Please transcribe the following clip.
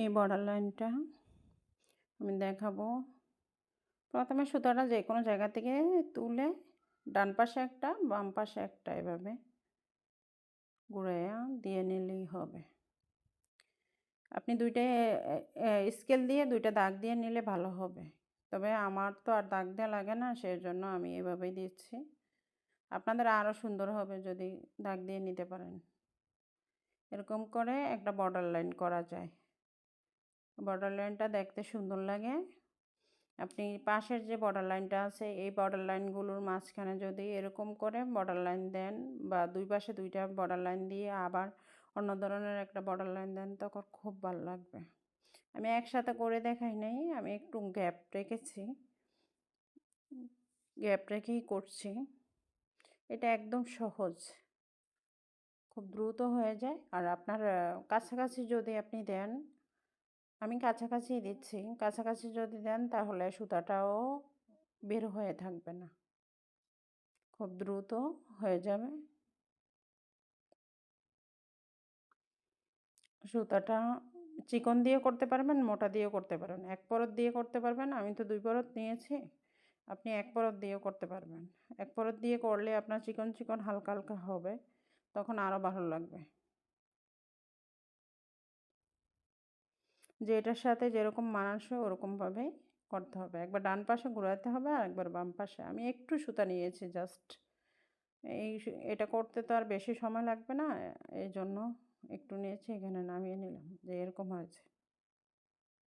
এই বর্ডার লাইনটা আমি দেখাবো। প্রথমে সুতাটা যে কোনো জায়গা থেকে তুলে ডান পাশে একটা বাম পাশে একটা এভাবে ঘুরাইয়া দিয়ে নিলেই হবে। আপনি দুইটায় স্কেল দিয়ে দুইটা দাগ দিয়ে নিলে ভালো হবে, তবে আমার তো আর দাগ দেওয়া লাগে না, সেজন্য আমি এভাবেই দিচ্ছি। আপনাদের আরও সুন্দর হবে যদি দাগ দিয়ে নিতে পারেন। এরকম করে একটা বর্ডার লাইন করা যায়। বর্ডার লাইনটা দেখতে সুন্দর লাগে। আপনি পাশের যে বর্ডার লাইনটা আছে এই বর্ডার লাইনগুলোর মাঝখানে যদি এরকম করে বর্ডার লাইন দেন বা দুই পাশে দুইটা বর্ডার লাইন দিয়ে আবার অন্য ধরনের একটা বর্ডার লাইন দেন, তখন খুব ভালো লাগবে। আমি একসাথে করে দেখাই নাই, আমি একটু গ্যাপ রেখেছি, গ্যাপ রেখেই করছি। এটা একদম সহজ, খুব দ্রুত হয়ে যায়। আর আপনার কাছাকাছি যদি আপনি দেন, আমি কাছাকাছি দিচ্ছি, কাছাকাছি যদি দেন তাহলে সুতাটাও বের হয়ে থাকবে না, খুব দ্রুত হয়ে যাবে। সুতাটা চিকন দিয়ে করতে পারবেন, মোটা দিয়েও করতে পারবেন, এক পরত দিয়ে করতে পারবেন। আমি তো 2 পরত নিয়েছি, আপনি এক পরত দিয়েও করতে পারবেন। এক পরত দিয়ে করলে আপনার চিকন চিকন হালকা হালকা হবে, তখন আরও ভালো লাগবে। যে এটার সাথে যেরকম মানানসই ওরকমভাবেই করতে হবে। একবার ডান পাশে ঘোরাতে হবে আর একবার বাম পাশে। আমি একটু সুতা নিয়েছি জাস্ট, এটা করতে তো আর বেশি সময় লাগবে না, এই জন্য একটু নিয়েছি, এখানে নামিয়ে নিলাম, যে এরকম হয়েছে।